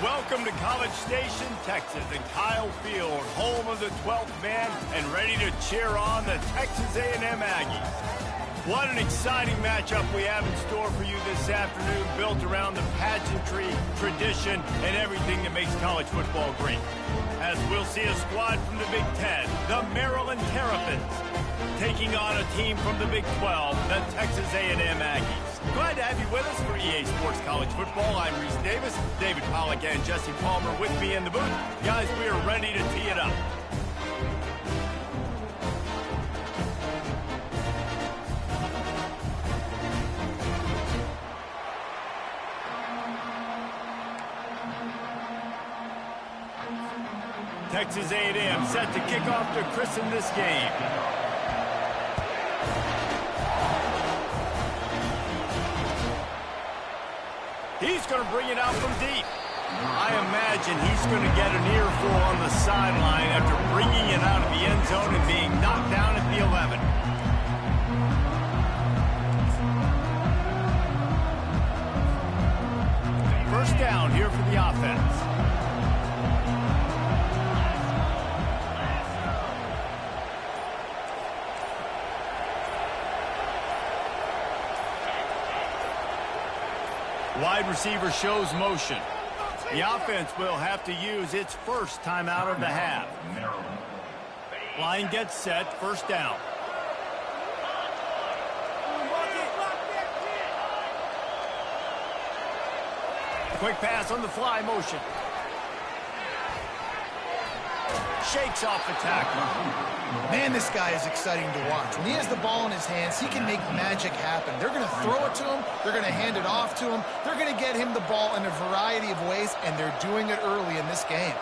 Welcome to College Station, Texas, and Kyle Field, home of the 12th man, and ready to cheer on the Texas A&M Aggies. What an exciting matchup we have in store for you this afternoon, built around the pageantry, tradition, and everything that makes college football great. As we'll see a squad from the Big Ten, the Maryland Terrapins, taking on a team from the Big 12, the Texas A&M Aggies. Glad to have you with us for EA Sports College Football. I'm Reese Davis, David Pollack and Jesse Palmer with me in the booth. Guys, we are ready to tee it up. Texas A&M set to kick off to christen this game. He's going to bring it out from deep. I imagine he's going to get an earful on the sideline after bringing it out of the end zone and being knocked down at the 11. First down here for the offense. Wide receiver shows motion. The offense will have to use its first timeout of the half. Line gets set, first down. Quick pass on the fly motion. Shakes off the tackle. Man, this guy is exciting to watch. When he has the ball in his hands, he can make magic happen. They're going to throw it to him. They're going to hand it off to him. They're going to get him the ball in a variety of ways, and they're doing it early in this game.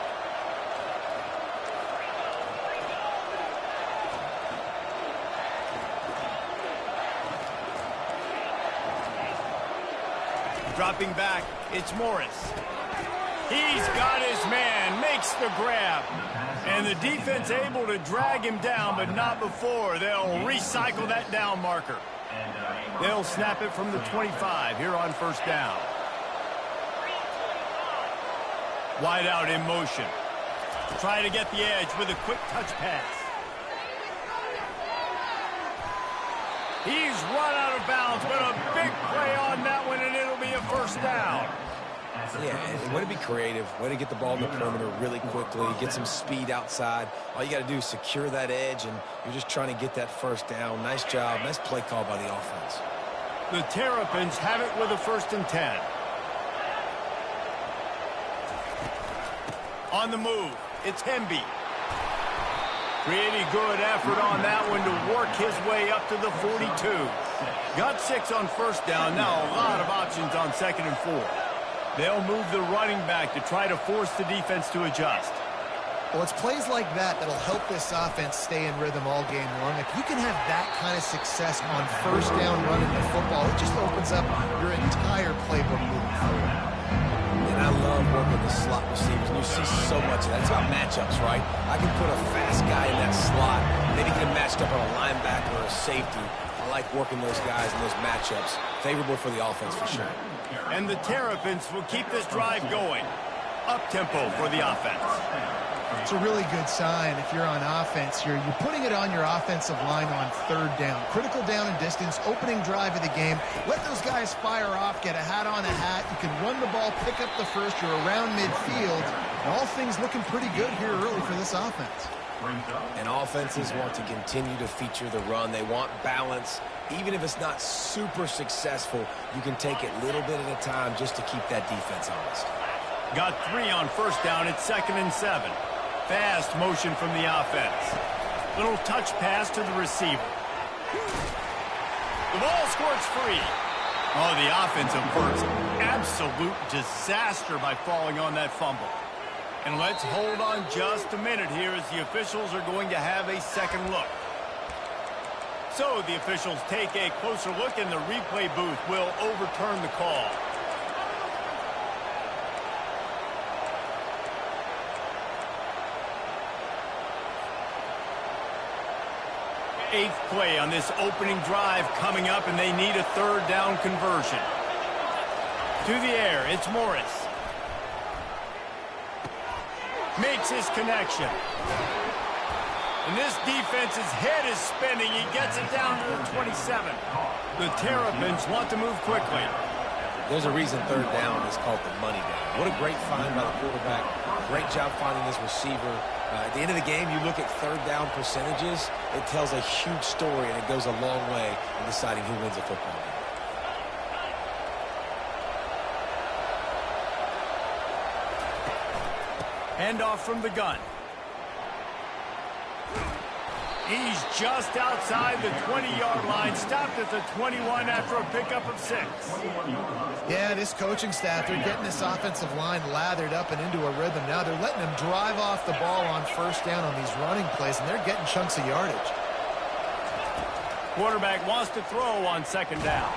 Dropping back, it's Morris. He's got his man, makes the grab. And the defense able to drag him down, but not before. They'll recycle that down marker. They'll snap it from the 25 here on first down. Wide out in motion. Try to get the edge with a quick touch pass. He's run out of bounds, but a big play on that one, and it'll be a first down. Yeah, way to be creative, way to get the ball in the perimeter really quickly, get some speed outside. All you got to do is secure that edge, and you're just trying to get that first down. Nice job, nice play call by the offense. The Terrapins have it with a 1st and 10. On the move, it's Hemby. Pretty good effort on that one to work his way up to the 42. Got 6 on first down, now a lot of options on 2nd and 4. They'll move the running back to try to force the defense to adjust. Well, it's plays like that that'll help this offense stay in rhythm all game long. If you can have that kind of success on first down running the football, it just opens up your entire playbook moving forward. And I love working the slot receivers. And you see so much of that. It's about matchups, right? I can put a fast guy in that slot, maybe get him matched up on a linebacker or a safety. I like working those guys in those matchups. Favorable for the offense for sure. And the Terrapins will keep this drive going. Up-tempo for the offense. It's a really good sign if you're on offense here. You're putting it on your offensive line on 3rd down. Critical down and distance, opening drive of the game. Let those guys fire off, get a hat on a hat. You can run the ball, pick up the first. You're around midfield. And all things looking pretty good here early for this offense. And offenses want to continue to feature the run. They want balance. Even if it's not super successful, you can take it little bit at a time just to keep that defense honest. Got 3 on first down. It's 2nd and 7. Fast motion from the offense. Little touch pass to the receiver. The ball squirts free. Oh, the offensive works absolute disaster by falling on that fumble. And let's hold on just a minute here as the officials are going to have a second look. So the officials take a closer look, and the replay booth will overturn the call. Eighth play on this opening drive coming up, and they need a 3rd down conversion. To the air, it's Morris. Makes his connection. And this defense's head is spinning. He gets it down to the 27. The Terrapins want to move quickly. There's a reason third down is called the money down. What a great find by the quarterback. Great job finding this receiver. At the end of the game, you look at third down percentages. It tells a huge story, and it goes a long way in deciding who wins a football game. Handoff from the gun. He's just outside the 20-yard line, stopped at the 21 after a pickup of 6. Yeah, this coaching staff, they're getting this offensive line lathered up and into a rhythm. Now they're letting them drive off the ball on first down on these running plays, and they're getting chunks of yardage. Quarterback wants to throw on second down.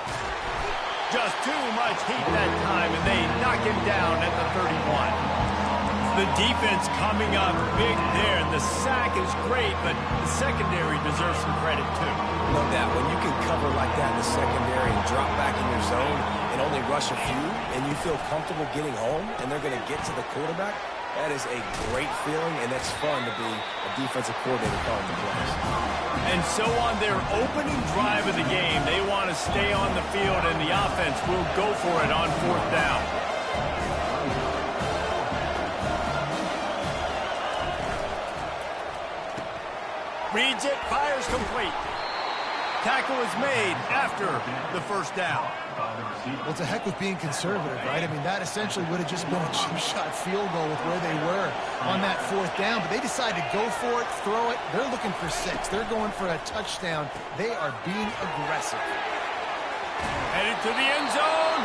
Just too much heat that time, and they knock him down at the 31. The defense coming up big there. The sack is great, but the secondary deserves some credit, too. No doubt. When you can cover like that in the secondary and drop back in your zone and only rush a few, and you feel comfortable getting home, and they're going to get to the quarterback, that is a great feeling, and it's fun to be a defensive coordinator calling the plays. And so on their opening drive of the game, they want to stay on the field, and the offense will go for it on fourth down. Reads it, fires complete. Tackle is made after the first down. Well, it's a heck with being conservative, right? I mean, that essentially would have just been a cheap shot field goal with where they were on that fourth down, but they decided to go for it, throw it. They're looking for 6. They're going for a touchdown. They are being aggressive. Headed to the end zone.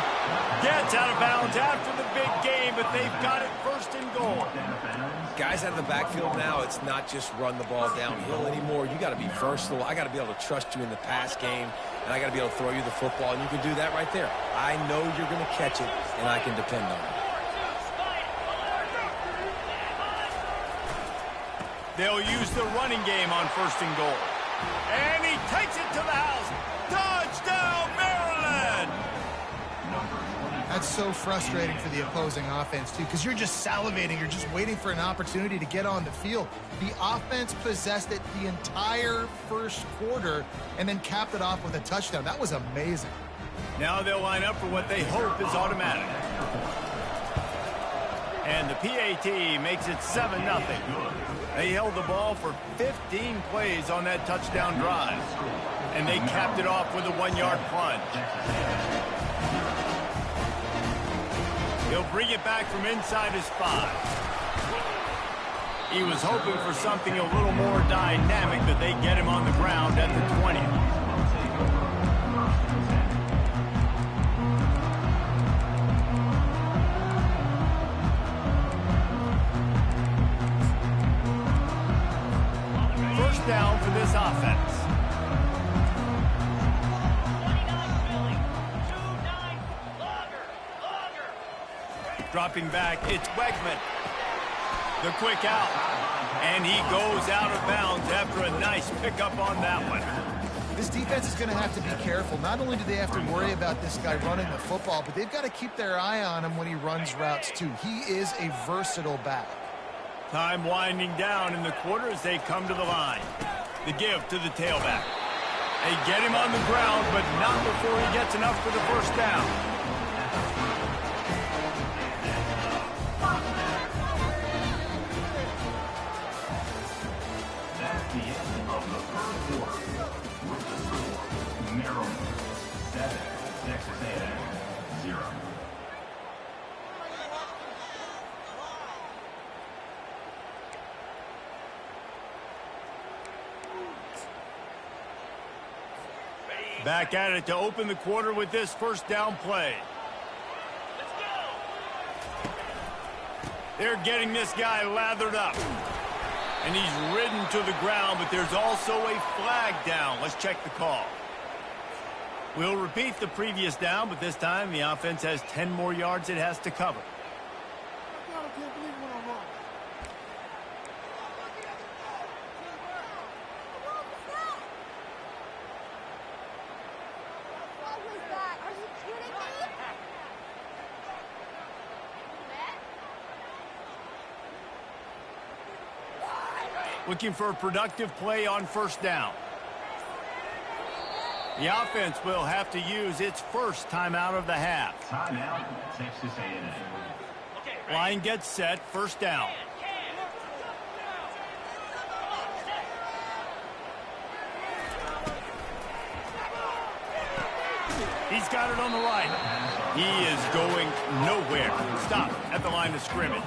Gets out of bounds after the big game, but they've got it first and goal. Guys out of the backfield now, it's not just run the ball downhill anymore. You got to be versatile. I got to be able to trust you in the pass game, and I got to be able to throw you the football, and you can do that right there. I know you're going to catch it, and I can depend on it. They'll use the running game on first and goal. And he takes it to the house. Touchdown, Maryland! That's so frustrating for the opposing offense, too, because you're just salivating. You're just waiting for an opportunity to get on the field. The offense possessed it the entire first quarter and then capped it off with a touchdown. That was amazing. Now they'll line up for what they hope is automatic. And the PAT makes it 7-0. They held the ball for 15 plays on that touchdown drive. And they capped it off with a 1-yard plunge. He'll bring it back from inside his 5. He was hoping for something a little more dynamic, but they get him on the ground at the 20. First down for this offense. Dropping back, it's Wegman. The quick out. And he goes out of bounds after a nice pickup on that one. This defense is going to have to be careful. Not only do they have to worry about this guy running the football, but they've got to keep their eye on him when he runs routes, too. He is a versatile back. Time winding down in the quarter as they come to the line. The give to the tailback. They get him on the ground, but not before he gets enough for the first down. Back at it to open the quarter with this first down play. Let's go. They're getting this guy lathered up. And he's ridden to the ground, but there's also a flag down. Let's check the call. We'll repeat the previous down, but this time the offense has 10 more yards it has to cover. Looking for a productive play on first down. The offense will have to use its first timeout of the half. Timeout, Texas A&M. Line gets set, first down. He's got it on the line. He is going nowhere. Stop at the line of scrimmage.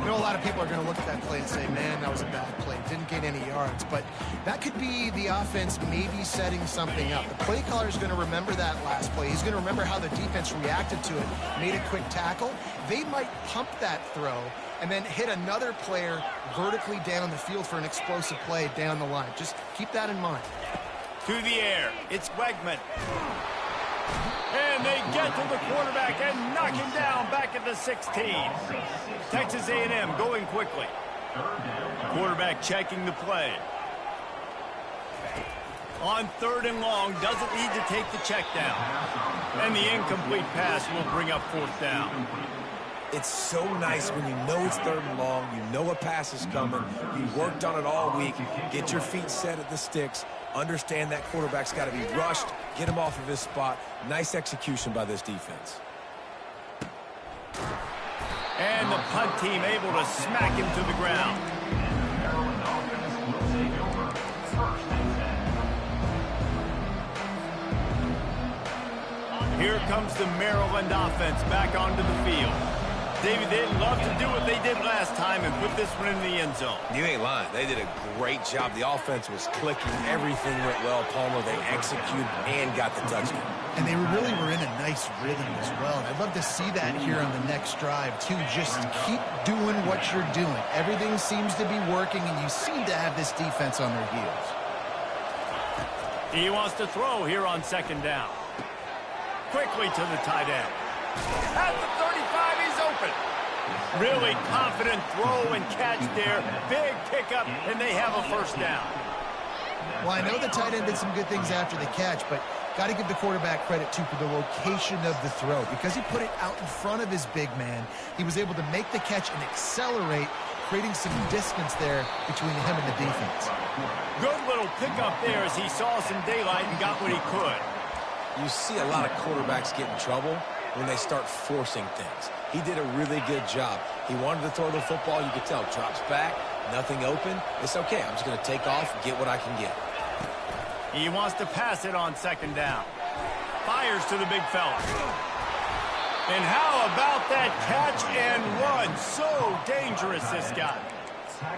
You know, a lot of people are going to look at that play and say, man, that was a bad play. Didn't gain any yards. But that could be the offense maybe setting something up. The play caller is going to remember that last play. He's going to remember how the defense reacted to it, made a quick tackle. They might pump that throw and then hit another player vertically down the field for an explosive play down the line. Just keep that in mind. To the air, it's Wegman. And they get to the quarterback and knock him down back at the 16. Texas A&M going quickly. Quarterback checking the play. On third and long, doesn't need to take the check down. And the incomplete pass will bring up fourth down. It's so nice when you know it's third and long, you know a pass is coming, you worked on it all week, get your feet set at the sticks, understand that quarterback's got to be rushed, get him off of his spot. Nice execution by this defense. And the punt team able to smack him to the ground. Here comes the Maryland offense back onto the field. David, they'd love to do what they did last time and put this one in the end zone. You ain't lying. They did a great job. The offense was clicking. Everything went well, Palmer. They executed and got the touchdown. And they really were in a nice rhythm as well. And I'd love to see that here on the next drive, too. Just keep doing what you're doing. Everything seems to be working, and you seem to have this defense on their heels. He wants to throw here on second down. Quickly to the tight end. At the 35, he's open. Really confident throw and catch there. Big pickup, and they have a first down. Well, I know the tight end did some good things after the catch, but got to give the quarterback credit, too, for the location of the throw. Because he put it out in front of his big man, he was able to make the catch and accelerate, creating some distance there between him and the defense. Good little pickup there as he saw some daylight and got what he could. You see a lot of quarterbacks get in trouble when they start forcing things. He did a really good job. He wanted to throw the football. You could tell. Drops back, nothing open. It's okay. I'm just going to take off and get what I can get. He wants to pass it on second down. Fires to the big fella. And how about that catch and run? So dangerous, this guy.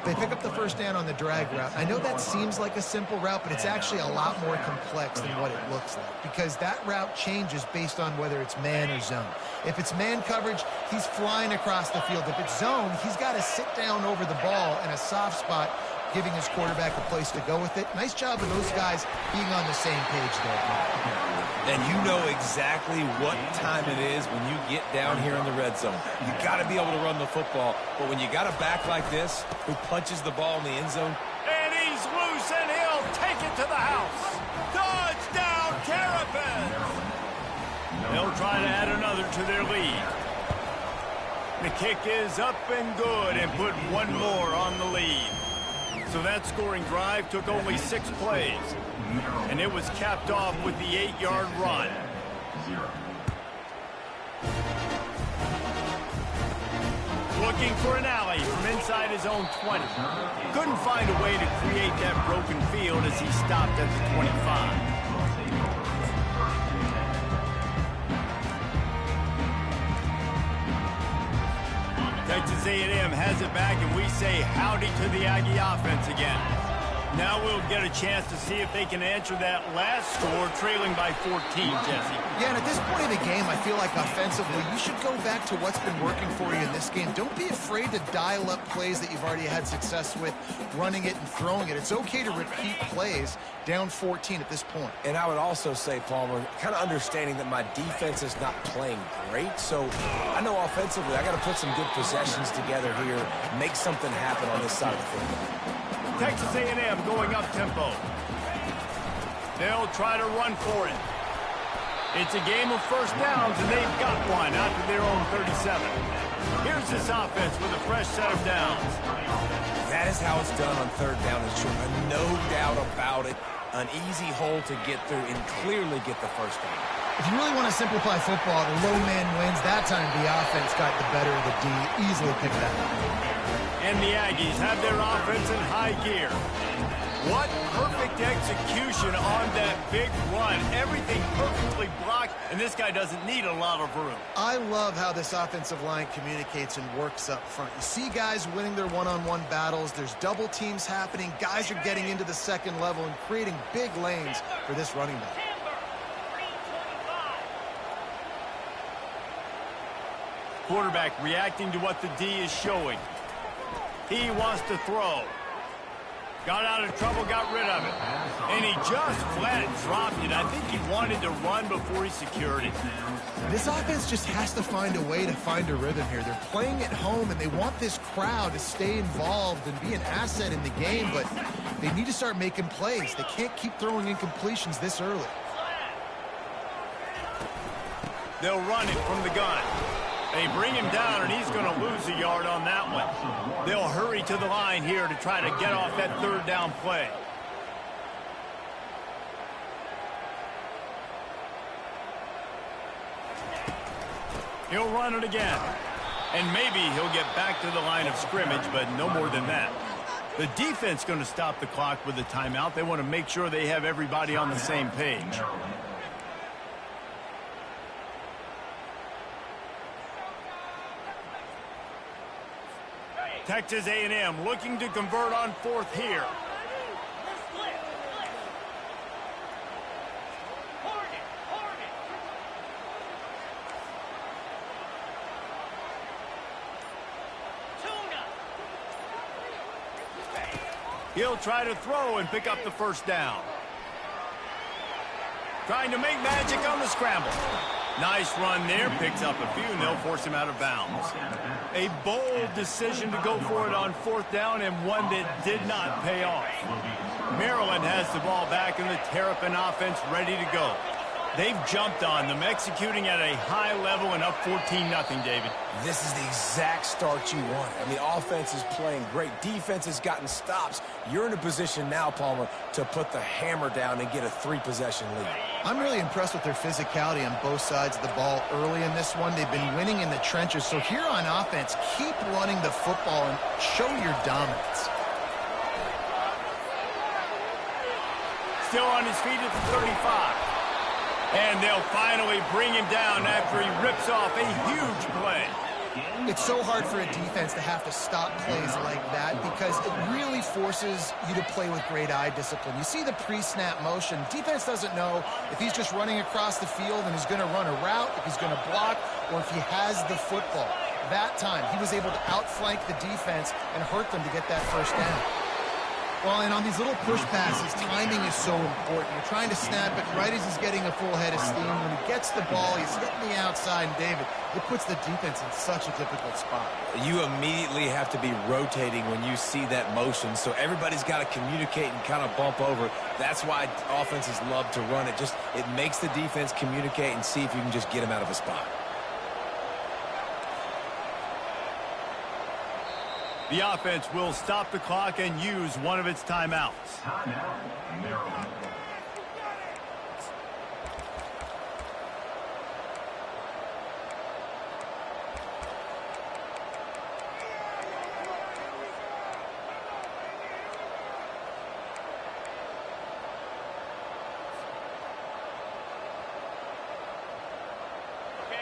They pick up the first down on the drag route. I know that seems like a simple route, but it's actually a lot more complex than what it looks like because that route changes based on whether it's man or zone. If it's man coverage, he's flying across the field. If it's zone, he's got to sit down over the ball in a soft spot, giving his quarterback a place to go with it. Nice job of those guys being on the same page there. And you know exactly what time it is when you get down here in the red zone. You got to be able to run the football, but when you got a back like this who punches the ball in the end zone. And he's loose, and he'll take it to the house. Touchdown, Terrapins! They'll try to add another to their lead. The kick is up and good and put one more on the lead. So that scoring drive took only 6 plays. And it was capped off with the 8-yard run. Looking for an alley from inside his own 20. Couldn't find a way to create that broken field as he stopped at the 25. Texas A&M has it back, and we say howdy to the Aggie offense again. Now we'll get a chance to see if they can answer that last score, trailing by 14, Jesse. Yeah, and at this point in the game, I feel like offensively, you should go back to what's been working for you in this game. Don't be afraid to dial up plays that you've already had success with, running it and throwing it. It's okay to repeat plays down 14 at this point. And I would also say, Palmer, kind of understanding that my defense is not playing great. So I know offensively, I got to put some good possessions together here, make something happen on this side of the football. Texas A&M going up-tempo. They'll try to run for it. It's a game of first downs, and they've got one out to their own 37. Here's this offense with a fresh set of downs. That is how it's done on third down and short. No doubt about it. An easy hole to get through and clearly get the first down. If you really want to simplify football, the low man wins. That time the offense got the better of the D. Easily picked that up. And the Aggies have their offense in high gear. What perfect execution on that big run. Everything perfectly blocked, and this guy doesn't need a lot of room. I love how this offensive line communicates and works up front. You see guys winning their one-on-one battles. There's double teams happening. Guys are getting into the second level and creating big lanes for this running back. Quarterback reacting to what the D is showing. He wants to throw. Got out of trouble, got rid of it. And he just flat dropped it. I think he wanted to run before he secured it. This offense just has to find a way to find a rhythm here. They're playing at home, and they want this crowd to stay involved and be an asset in the game, but they need to start making plays. They can't keep throwing incompletions this early. They'll run it from the gun. They bring him down, and he's going to lose a yard on that one. They'll hurry to the line here to try to get off that third down play. He'll run it again. And maybe he'll get back to the line of scrimmage, but no more than that. The defense going to stop the clock with a timeout. They want to make sure they have everybody on the same page. Texas A&M looking to convert on fourth here. He'll try to throw and pick up the first down. Trying to make magic on the scramble. Nice run there, picks up a few, and they'll force him out of bounds. A bold decision to go for it on fourth down, and one that did not pay off. Maryland has the ball back, and the Terrapin offense ready to go. They've jumped on them, executing at a high level and up 14-0, David. This is the exact start you want. I mean, offense is playing great. Defense has gotten stops. You're in a position now, Palmer, to put the hammer down and get a 3-possession lead. I'm really impressed with their physicality on both sides of the ball early in this one. They've been winning in the trenches. So here on offense, keep running the football and show your dominance. Still on his feet at the 35. And they'll finally bring him down after he rips off a huge play. It's so hard for a defense to have to stop plays like that because it really forces you to play with great eye discipline. You see the pre-snap motion. Defense doesn't know if he's just running across the field and he's going to run a route, if he's going to block, or if he has the football. That time, he was able to outflank the defense and hurt them to get that first down. Well, and on these little push passes, timing is so important. You're trying to snap it right as he's getting a full head of steam. When he gets the ball, he's hitting the outside, and David, it puts the defense in such a difficult spot. You immediately have to be rotating when you see that motion, so everybody's got to communicate and kind of bump over. That's why offenses love to run it. It makes the defense communicate and see if you can just get him out of a spot. The offense will stop the clock and use one of its timeouts. Timeout, Maryland.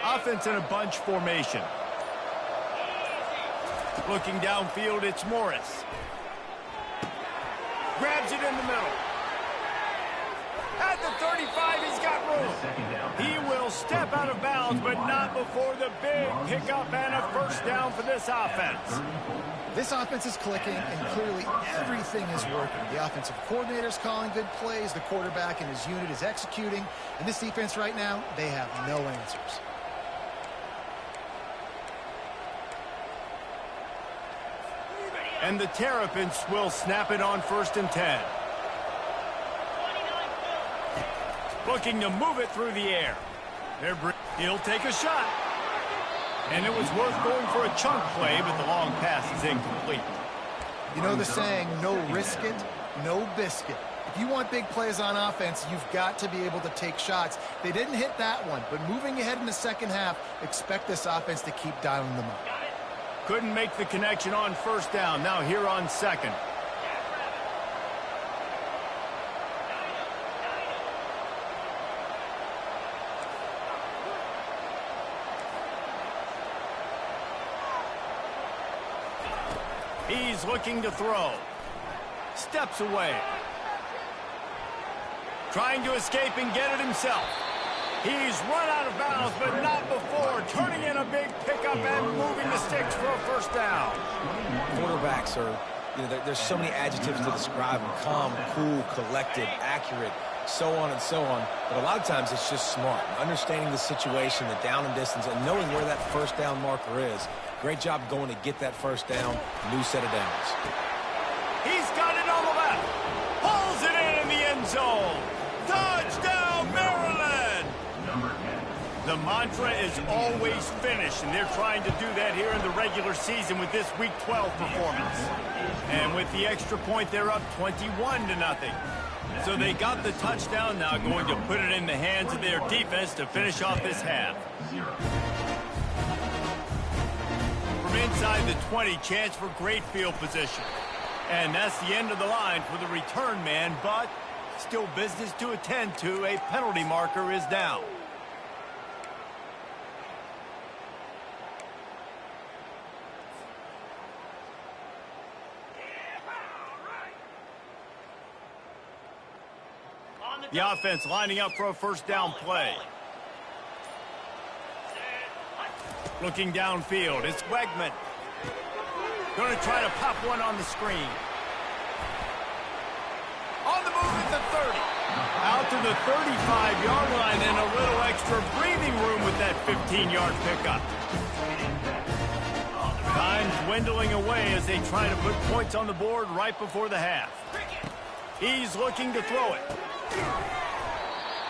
Offense in a bunch formation. Looking downfield, it's Morris. Grabs it in the middle. At the 35, he's got room. He will step out of bounds, but not before the big pickup and a first down for this offense. This offense is clicking, and clearly everything is working. The offensive coordinator's calling good plays. The quarterback and his unit is executing. And this defense right now, they have no answers. And the Terrapins will snap it on 1st and 10. Looking to move it through the air. He'll take a shot. And it was worth going for a chunk play, but the long pass is incomplete. You know the saying, no risk it, no biscuit. If you want big plays on offense, you've got to be able to take shots. They didn't hit that one, but moving ahead in the second half, expect this offense to keep dialing them up. Couldn't make the connection on first down. Now here on second. He's looking to throw. Steps away. Trying to escape and get it himself. He's run out of bounds, but not before. Turning in a big pickup and moving the sticks for a first down. Quarterbacks are, there's so many adjectives to describe them. Calm, cool, collected, accurate, so on and so on. But a lot of times it's just smart. Understanding the situation, the down and distance, and knowing where that first down marker is. Great job going to get that first down. New set of downs. He's got it on the left. Pulls it in the end zone. Touchdown, Maryland! The mantra is always finish, and they're trying to do that here in the regular season with this Week 12 performance. And with the extra point, they're up 21-0. So they got the touchdown, now going to put it in the hands of their defense to finish off this half. From inside the 20, chance for great field position. And that's the end of the line for the return man, but still business to attend to. A penalty marker is down. The offense lining up for a first down play. Looking downfield, it's Wegman. Going to try to pop one on the screen. On the move at the 30. Out to the 35-yard line and a little extra breathing room with that 15-yard pickup. Time dwindling away as they try to put points on the board right before the half. He's looking to throw it.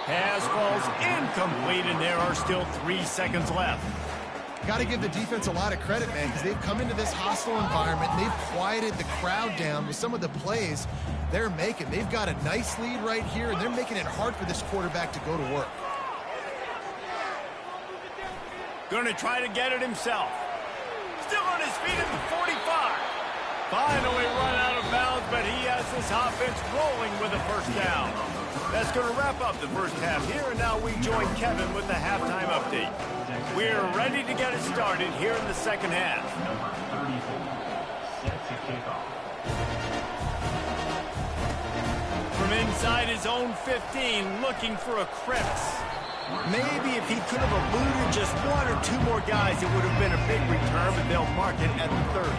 Pass falls incomplete, and there are still 3 seconds left. Got to give the defense a lot of credit, man, because they've come into this hostile environment, and they've quieted the crowd down with some of the plays they're making. They've got a nice lead right here, and they're making it hard for this quarterback to go to work. Going to try to get it himself. Still on his feet at the 45. Finally run out of bounds, but he has this offense rolling with a first down. That's going to wrap up the first half here, and now we join Kevin with the halftime update. We're ready to get it started here in the second half. From inside his own 15, looking for a crevice. Maybe if he could have eluded just 1 or 2 more guys, it would have been a big return, but they'll mark it at the 30.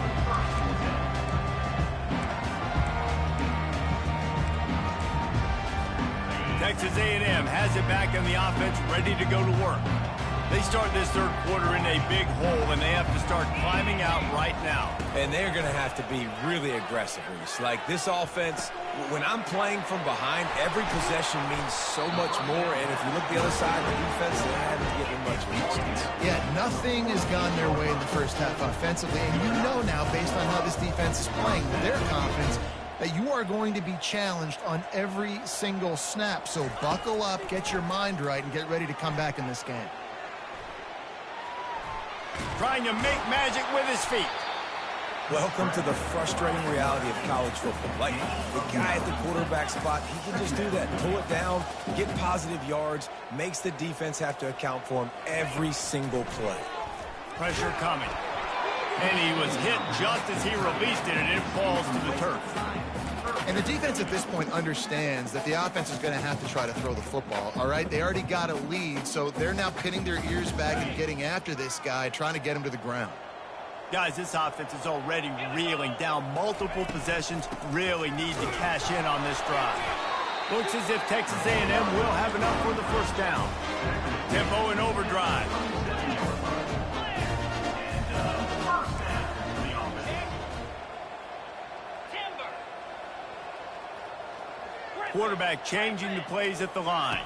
Texas A&M has it back in the offense, ready to go to work. They start this third quarter in a big hole, and they have to start climbing out right now. And they're going to have to be really aggressive, Reese. Like this offense, when I'm playing from behind, every possession means so much more. And if you look the other side of the defense, they haven't given much resistance. Yeah, nothing has gone their way in the first half offensively. And you know now, based on how this defense is playing, with their confidence, that you are going to be challenged on every single snap. So buckle up, get your mind right, and get ready to come back in this game. Trying to make magic with his feet. Welcome to the frustrating reality of college football. Like, the guy at the quarterback spot, he can just do that. Pull it down, get positive yards, makes the defense have to account for him every single play. Pressure coming. And he was hit just as he released it, and it falls to the turf. And the defense at this point understands that the offense is going to have to try to throw the football, all right? They already got a lead, so they're now pinning their ears back and getting after this guy, trying to get him to the ground. Guys, this offense is already reeling down multiple possessions, really need to cash in on this drive. Looks as if Texas A&M will have enough for the first down. Tempo and overdrive. Quarterback changing the plays at the line.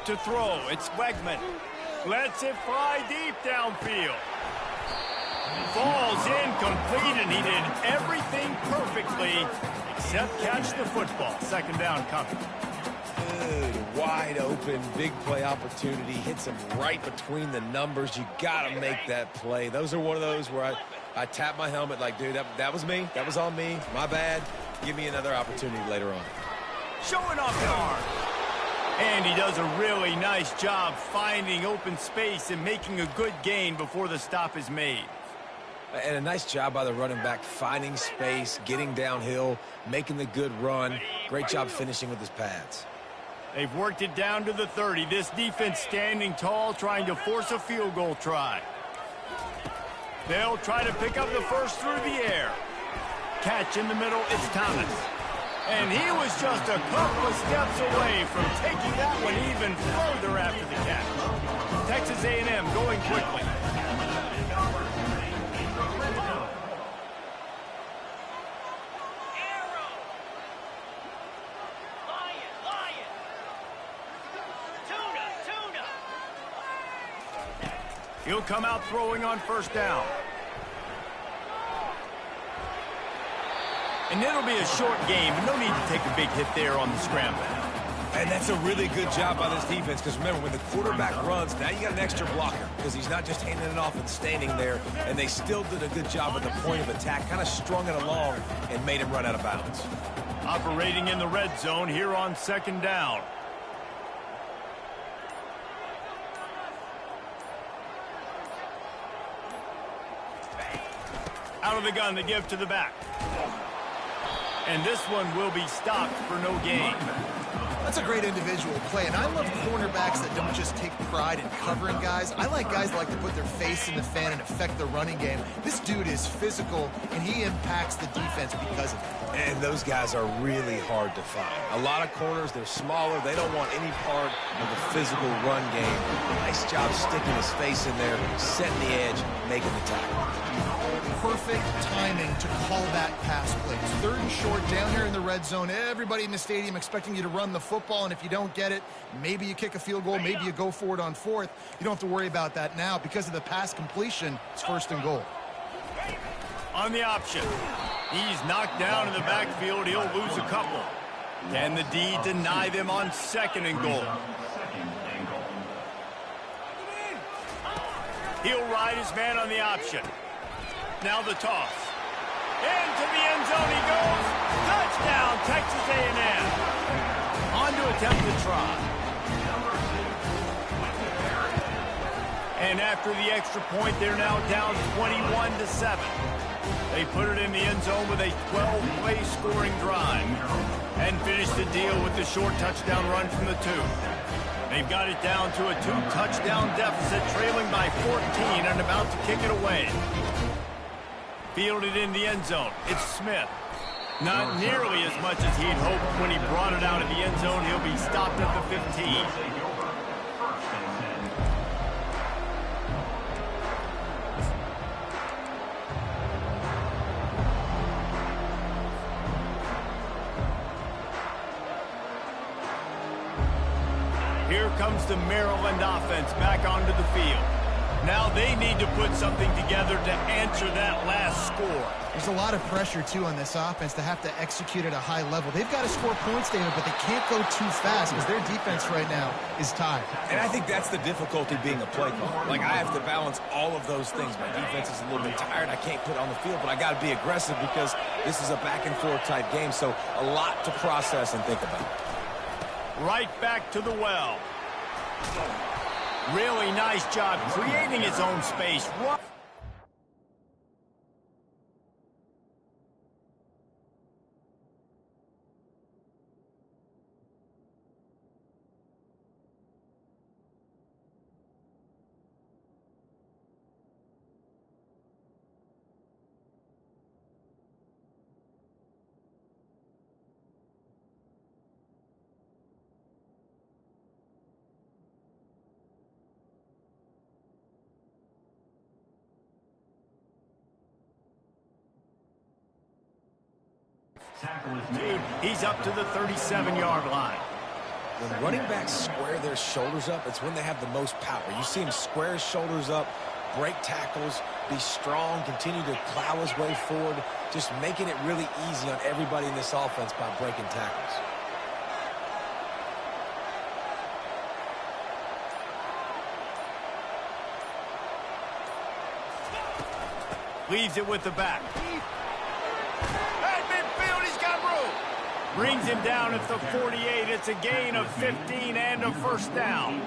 To throw, it's Wegman. Lets it fly deep downfield. Falls incomplete, and he did everything perfectly except catch the football. Second down coming. Good, wide open, big play opportunity. Hits him right between the numbers. You got to make that play. Those are one of those where I tap my helmet like, dude, that was me. That was on me. My bad. Give me another opportunity later on. Showing off the arm. And he does a really nice job finding open space and making a good gain before the stop is made. And a nice job by the running back, finding space, getting downhill, making the good run. Great job finishing with his pads. They've worked it down to the 30. This defense standing tall, trying to force a field goal try. They'll try to pick up the first through the air. Catch in the middle, it's Thomas. And he was just a couple of steps away from taking that one even further after the catch. Texas A&M going quickly. He'll come out throwing on first down. And it'll be a short game. No need to take a big hit there on the scramble. And that's a really good job by this defense, because remember, when the quarterback runs, now you got an extra blocker, because he's not just handing it off and standing there, and they still did a good job at the point of attack, kind of strung it along and made him run out of bounds. Operating in the red zone here on second down. Out of the gun, the give to the back. And this one will be stopped for no gain. That's a great individual play, and I love cornerbacks that don't just take pride in covering guys. I like guys that like to put their face in the fan and affect the running game. This dude is physical, and he impacts the defense because of it. And those guys are really hard to find. A lot of corners, they're smaller. They don't want any part of the physical run game. Nice job sticking his face in there, setting the edge, making the tackle. Perfect timing to call that pass plays. Third and short down here in the red zone. Everybody in the stadium expecting you to run the football, and if you don't get it, maybe you kick a field goal, maybe you go for it on fourth. You don't have to worry about that now. Because of the pass completion, it's first and goal. On the option. He's knocked down in the backfield. He'll lose a couple. Can the D deny them on second and goal? He'll ride his man on the option. Now the toss. Into the end zone he goes. Touchdown, Texas A&M. On to attempt the try. And after the extra point, they're now down 21-7. They put it in the end zone with a 12-play scoring drive and finish the deal with the short touchdown run from the 2. They've got it down to a 2-touchdown deficit, trailing by 14 and about to kick it away. Fielded in the end zone. It's Smith. Not nearly as much as he'd hoped when he brought it out of the end zone. He'll be stopped at the 15. Here comes the Maryland offense back onto the field. Now they need to put something together to answer that last score. There's a lot of pressure, too, on this offense to have to execute at a high level. They've got to score points, David, but they can't go too fast because their defense right now is tired. And I think that's the difficulty being a play caller. Like, I have to balance all of those things. My defense is a little bit tired. I can't put it on the field, but I got to be aggressive because this is a back-and-forth type game, so a lot to process and think about. Right back to the well. Really nice job creating his own space. He's up to the 37-yard line. When running backs square their shoulders up, it's when they have the most power. You see him square his shoulders up, break tackles, be strong, continue to plow his way forward, just making it really easy on everybody in this offense by breaking tackles. Leaves it with the back. At midfield, he's got room. Brings him down at the 48. It's a gain of 15 and a first down.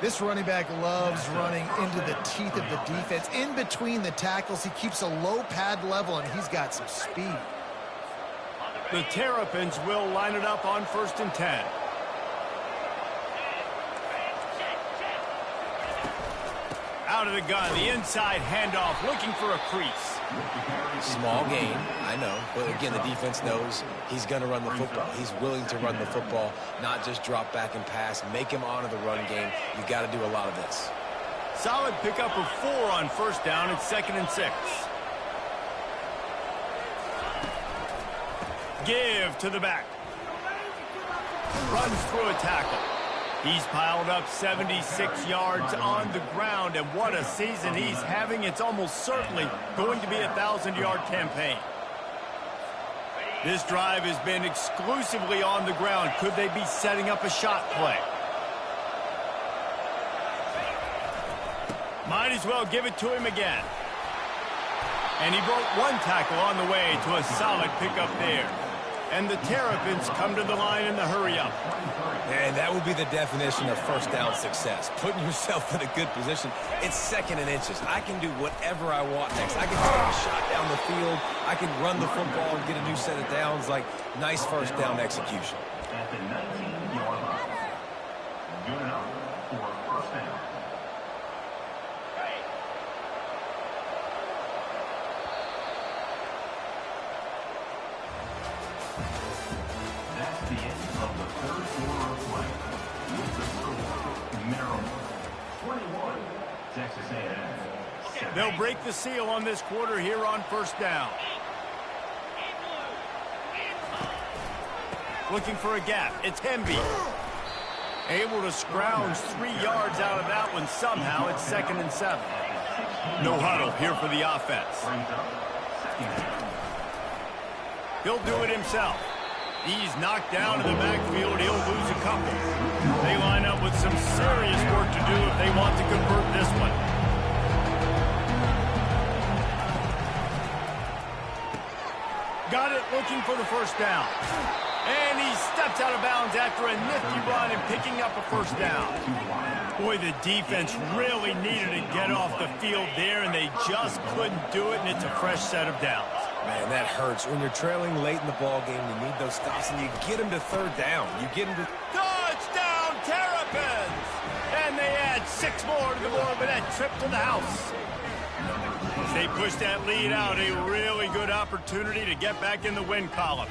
This running back loves running into the teeth of the defense. In between the tackles, he keeps a low pad level, and he's got some speed. The Terrapins will line it up on 1st and 10. Out of the gun, the inside handoff, looking for a crease. Small gain, I know, but again, the defense knows he's going to run the football. He's willing to run the football, not just drop back and pass, make him honor the run game. You got to do a lot of this. Solid pickup of 4 on 1st down. It's 2nd and 6. Give to the back. Runs through a tackle. He's piled up 76 yards on the ground, and what a season he's having. It's almost certainly going to be a 1,000-yard campaign. This drive has been exclusively on the ground. Could they be setting up a shot play? Might as well give it to him again. And he broke 1 tackle on the way to a solid pickup there. And the Terrapins come to the line in the hurry-up. And that would be the definition of first down success. Putting yourself in a good position. It's 2nd and inches. I can do whatever I want next. I can take a shot down the field. I can run the football and get a new set of downs. Like, nice first down execution. At the 19-yard line. Good enough for first down. That's the end of the 3rd quarter of play. With the score, Maryland 21, Texas A&M. They'll break the seal on this quarter here on 1st down. Looking for a gap. It's Hemby. Able to scrounge 3 yards out of that one somehow. It's 2nd and 7. No huddle here for the offense. He'll do it himself. He's knocked down in the backfield. He'll lose a couple. They line up with some serious work to do if they want to convert this one. Got it, looking for the first down. And he steps out of bounds after a nifty run and picking up a first down. Boy, the defense really needed to get off the field there, and they just couldn't do it, and it's a fresh set of downs. Man, that hurts. When you're trailing late in the ball game, you need those stops, and you get them to 3rd down. You get them to... Touchdown, Terrapins! And they add 6 more to the board with that trip to the house. As they push that lead out, a really good opportunity to get back in the win column.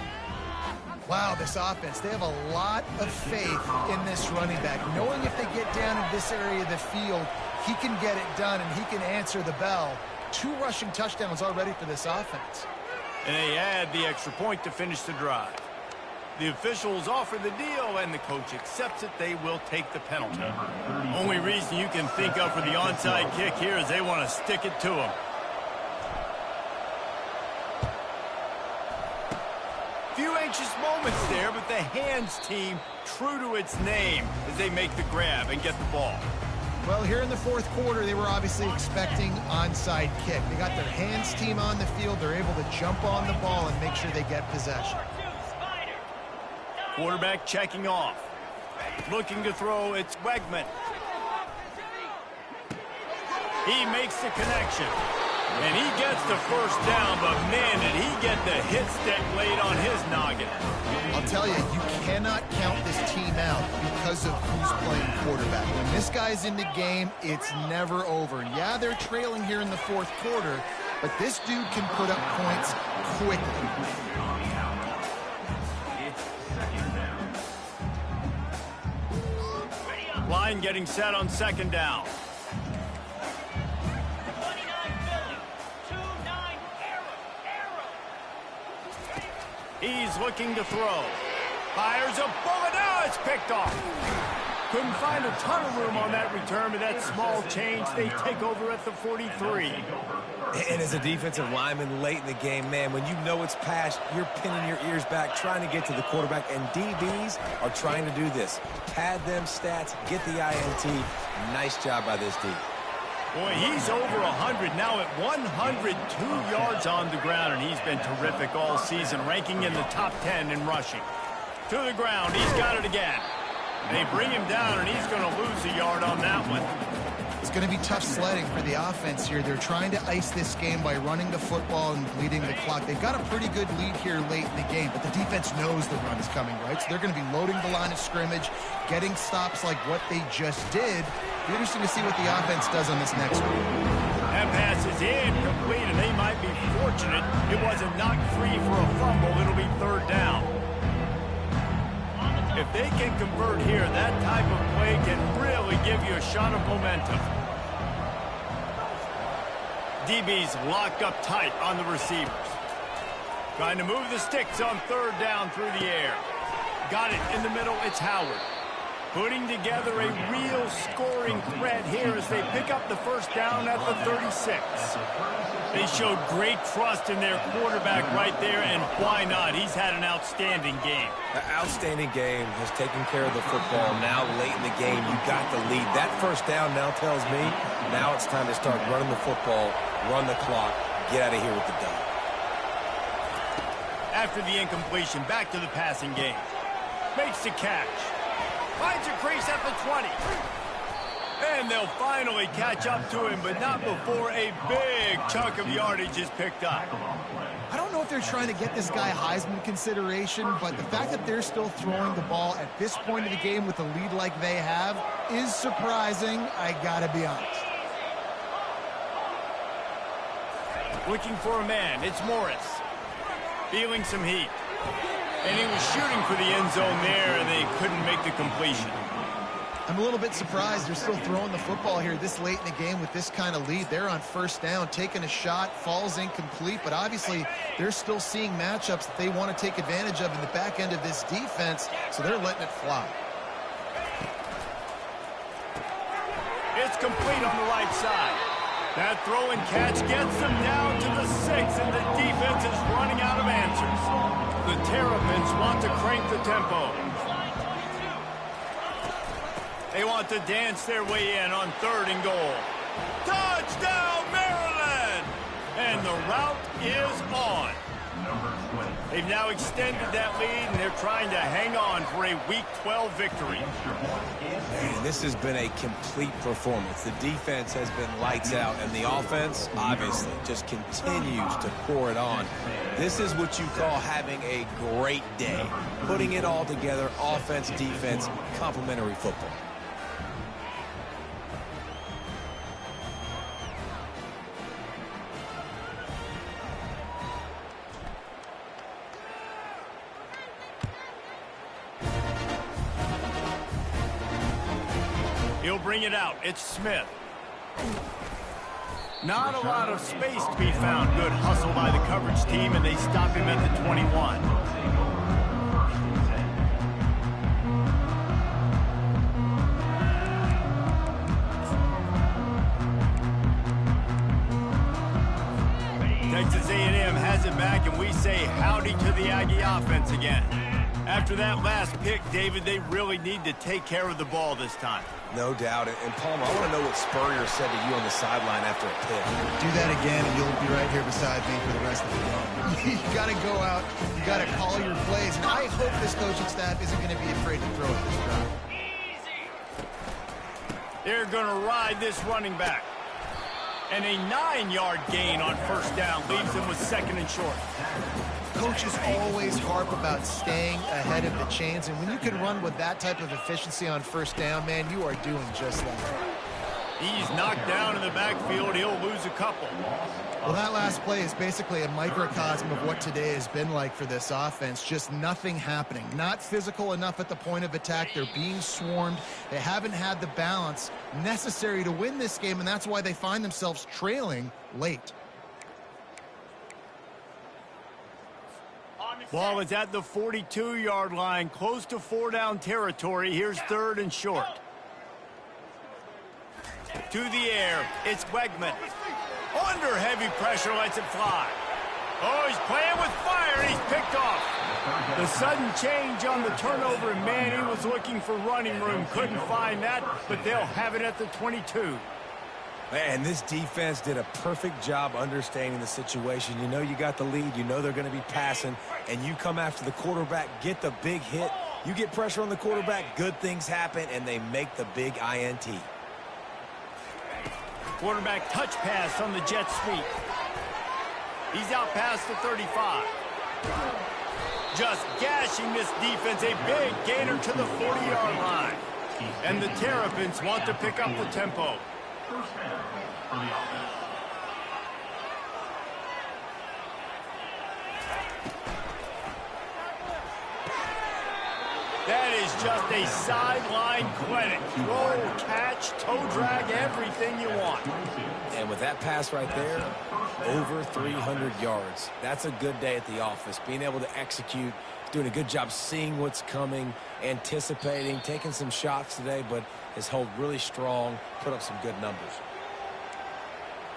Wow, this offense, they have a lot of faith in this running back, knowing if they get down in this area of the field, he can get it done and he can answer the bell. 2 rushing touchdowns already for this offense. And they add the extra point to finish the drive. The officials offer the deal, and the coach accepts it. They will take the penalty. Only reason you can think of for the onside kick here is they want to stick it to him. Few anxious moments there, but the hands team true to its name as they make the grab and get the ball. Well, here in the 4th quarter, they were obviously expecting onside kick. They got their hands team on the field. They're able to jump on the ball and make sure they get possession. Quarterback checking off. Looking to throw, it's Wegman. He makes the connection. And he gets the first down, but man, did he get the hit stick laid on his noggin. I'll tell you, you cannot count this team out because of who's playing quarterback. When this guy's in the game, it's never over. Yeah, they're trailing here in the 4th quarter, but this dude can put up points quickly. Line getting set on 2nd down. He's looking to throw. Fires a bullet. Now it's picked off. Couldn't find a ton of room on that return, but that small change, they take over at the 43. And as a defensive lineman late in the game, man, when you know it's passed, you're pinning your ears back, trying to get to the quarterback, and DBs are trying to do this. Pad them stats, get the INT. Nice job by this D. Boy, he's over 100 now at 102 yards on the ground, and he's been terrific all season, ranking in the top 10 in rushing. To the ground, he's got it again. They bring him down, and he's going to lose a yard on that one. It's going to be tough sledding for the offense here. They're trying to ice this game by running the football and bleeding the clock. They've got a pretty good lead here late in the game, but the defense knows the run is coming, right? So they're going to be loading the line of scrimmage, getting stops like what they just did. It'll be interesting to see what the offense does on this next one. That pass is incomplete, and they might be fortunate it wasn't knocked free for a fumble. It'll be third down. If they can convert here, that type of play can really give you a shot of momentum. DB's locked up tight on the receivers. Trying to move the sticks on third down through the air. Got it in the middle. It's Howard. Putting together a real scoring threat here as they pick up the first down at the 36. They showed great trust in their quarterback right there, and why not? He's had an outstanding game. An outstanding game, has taken care of the football. Now late in the game, you got the lead. That first down now tells me now it's time to start running the football, run the clock, get out of here with the dub. After the incompletion, back to the passing game. Makes the catch. Finds a crease at the 20. And they'll finally catch up to him, but not before a big chunk of yardage is picked up. I don't know if they're trying to get this guy Heisman consideration, but the fact that they're still throwing the ball at this point of the game with a lead like they have is surprising, I gotta be honest. Looking for a man, it's Morris. Feeling some heat. And he was shooting for the end zone there, and they couldn't make the completion. I'm a little bit surprised they're still throwing the football here this late in the game with this kind of lead. They're on first down, taking a shot, falls incomplete, but obviously they're still seeing matchups that they want to take advantage of in the back end of this defense, so they're letting it fly. It's complete on the right side. That throw and catch gets them down to the 6, and the defense is running out of answers. The Terrapins want to crank the tempo. They want to dance their way in on 3rd and goal. Touchdown, Maryland! And the route is on. They've now extended that lead, and they're trying to hang on for a Week 12 victory. Man, this has been a complete performance. The defense has been lights out, and the offense, obviously, just continues to pour it on. This is what you call having a great day. Putting it all together, offense, defense, complementary football. He'll bring it out. It's Smith. Not a lot of space to be found. Good hustle by the coverage team, and they stop him at the 21. Texas A&M has it back, and we say howdy to the Aggie offense again. After that last pick, David, they really need to take care of the ball this time. No doubt. And Palmer, I want to know what Spurrier said to you on the sideline after a pick. Do that again, and you'll be right here beside me for the rest of the game. You got to go out. You got to call your plays. And I hope this coaching staff isn't going to be afraid to throw at this drive. They're going to ride this running back. And a 9-yard gain on first down leaves them with 2nd and short. Coaches always harp about staying ahead of the chains, and when you can run with that type of efficiency on first down, man, you are doing just that. He's knocked down in the backfield. He'll lose a couple. Well, that last play is basically a microcosm of what today has been like for this offense. Just nothing happening. Not physical enough at the point of attack. They're being swarmed. They haven't had the balance necessary to win this game, and that's why they find themselves trailing late. Ball is at the 42-yard line, close to 4-down territory. Here's 3rd and short. To the air, it's Wegman. Under heavy pressure, lets it fly. Oh, he's playing with fire, and he's picked off. The sudden change on the turnover, and man, he was looking for running room. Couldn't find that, but they'll have it at the 22. Man, this defense did a perfect job understanding the situation. You know you got the lead. You know they're going to be passing, and you come after the quarterback, get the big hit. You get pressure on the quarterback, good things happen, and they make the big INT. Quarterback touch pass on the jet sweep. He's out past the 35. Just gashing this defense, a big gainer to the 40-yard line. And the Terrapins want to pick up the tempo. First down for the offense. That is just a sideline clinic. Roll, catch, toe drag, everything you want. And with that pass right there, over 300 yards. That's a good day at the office. Being able to execute, doing a good job seeing what's coming, anticipating, taking some shots today, but has held really strong, put up some good numbers.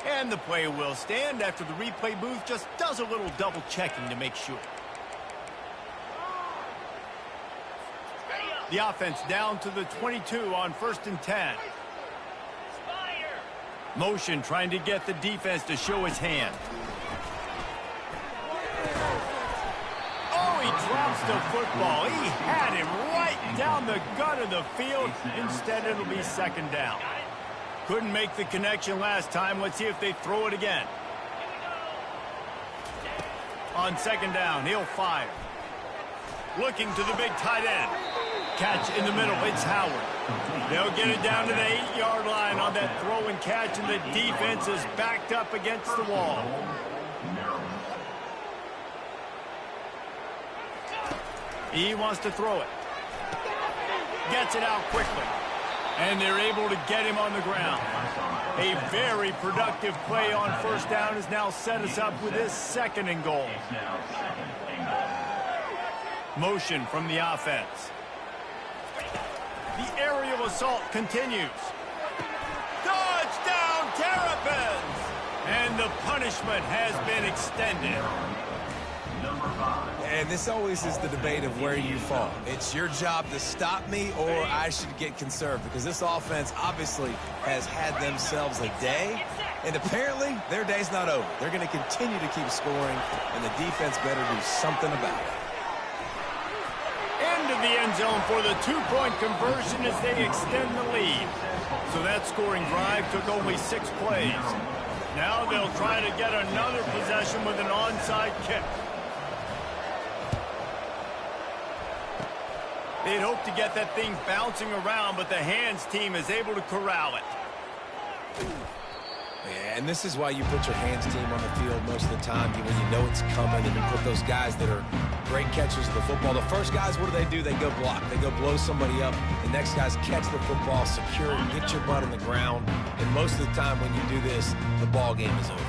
And the play will stand after the replay booth just does a little double checking to make sure. The offense down to the 22 on 1st and 10. Motion trying to get the defense to show his hand. Oh, he drops the football. He had him right down the gut of the field. Instead, it'll be 2nd down. Couldn't make the connection last time. Let's see if they throw it again. On 2nd down, he'll fire. Looking to the big tight end. Catch in the middle, it's Howard. They'll get it down to the 8-yard line on that throw and catch, and the defense is backed up against the wall. He wants to throw it. Gets it out quickly. And they're able to get him on the ground. A very productive play on 1st down has now set us up with this 2nd and goal. Motion from the offense. The aerial assault continues. Touchdown, Terrapins! And the punishment has been extended. And this always is the debate of where you fall. It's your job to stop me, or I should get conserved, because this offense obviously has had themselves a day, and apparently their day's not over. They're going to continue to keep scoring, and the defense better do something about it. Into the end zone for the 2-point conversion as they extend the lead. So that scoring drive took only 6 plays. Now they'll try to get another possession with an onside kick. They'd hope to get that thing bouncing around, but the hands team is able to corral it. Yeah, and this is why you put your hands team on the field most of the time, when you know it's coming, and you put those guys that are great catchers of the football. The first guys, what do? They go block. They go blow somebody up. The next guys catch the football, secure it, get your butt on the ground. And most of the time when you do this, the ball game is over.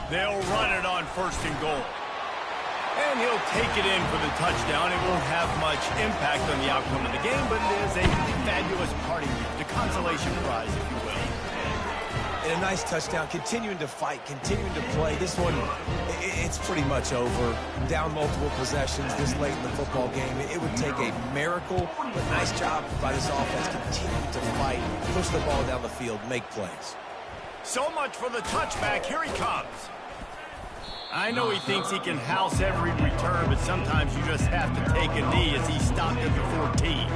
They'll run it on 1st and goal. And he'll take it in for the touchdown. It won't have much impact on the outcome of the game, but it is a fabulous parting gift, a consolation prize, if you will. And a nice touchdown, continuing to fight, continuing to play. This one, it's pretty much over. Down multiple possessions this late in the football game. It would take a miracle, but nice job by this offense. Continue to fight, push the ball down the field, make plays. So much for the touchback. Here he comes. I know he thinks he can house every return, but sometimes you just have to take a knee as he stopped at the 14.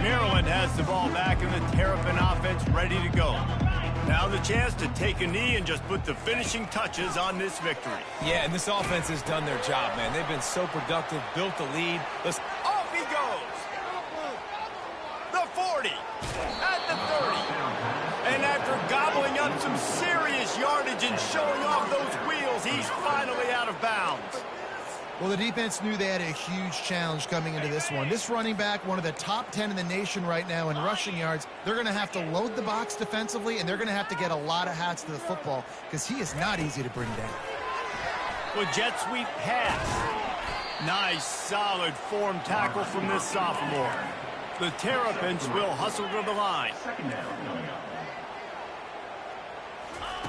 Maryland has the ball back and the Terrapin offense ready to go. Now the chance to take a knee and just put the finishing touches on this victory. Yeah, and this offense has done their job, man. They've been so productive, built the lead. Off he goes. The 40, at the 30. And after gobbling up some serious yardage and showing off those wheels, he's finally out of bounds. Well, the defense knew they had a huge challenge coming into this one. This running back, one of the top 10 in the nation right now in rushing yards, they're going to have to load the box defensively, and they're going to have to get a lot of hats to the football because he is not easy to bring down. with jet sweep pass. Nice, solid form tackle from this sophomore. The Terrapins will hustle to the line. Second down coming up.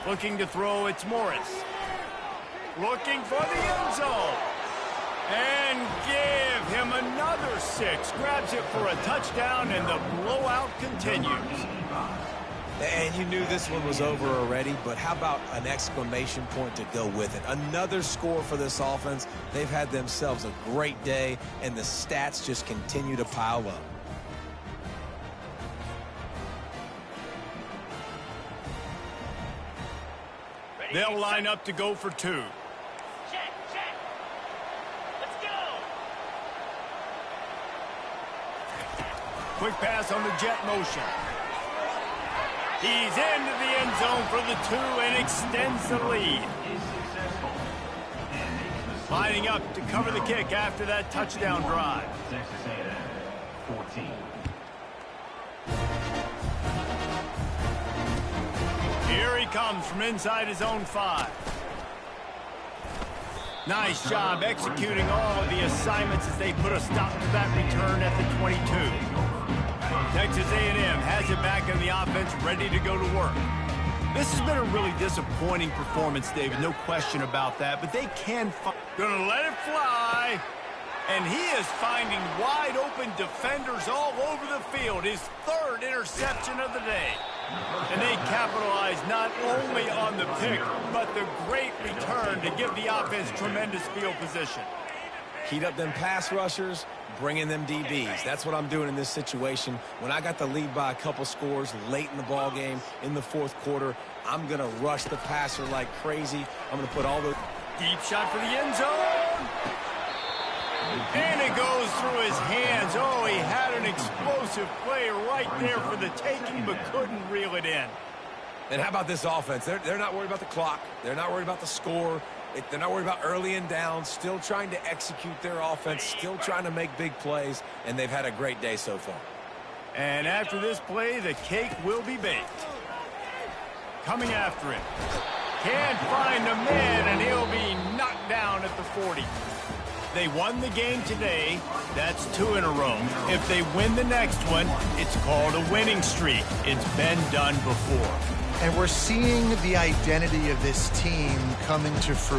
Looking to throw, it's Morris. Looking for the end zone. And give him another 6. Grabs it for a touchdown, and the blowout continues. And you knew this one was over already, but how about an exclamation point to go with it? Another score for this offense. They've had themselves a great day, and the stats just continue to pile up. They'll line up to go for 2. Check, check. Let's go. Quick pass on the jet motion. He's into the end zone for the 2 and extends the lead. Is successful. And makes the Lining up to cover the kick after that touchdown drive. Texas A&M 14. Here he comes from inside his own 5. Nice job executing all of the assignments as they put a stop to that return at the 22. Texas A&M has it back in the offense, ready to go to work. This has been a really disappointing performance, David, no question about that, but they can gonna let it fly, and he is finding wide open defenders all over the field. His 3rd interception of the day. And they capitalize not only on the pick, but the great return to give the offense tremendous field position. Heat up them pass rushers, bring in them DBs. That's what I'm doing in this situation. When I got the lead by a couple scores late in the ball game, in the 4th quarter, I'm going to rush the passer like crazy. I'm going to put all the... Deep shot for the end zone. And it goes through his hands. Oh, he had an explosive play right there for the taking, but couldn't reel it in. And how about this offense? They're not worried about the clock. They're not worried about the score. They're not worried about early and down. Still trying to execute their offense. Still trying to make big plays. And they've had a great day so far. And after this play, the cake will be baked. Coming after him. Can't find a man, and he'll be knocked down at the 40. They won the game today. That's 2 in a row. If they win the next one, it's called a winning streak. It's been done before. And we're seeing the identity of this team coming to fruition.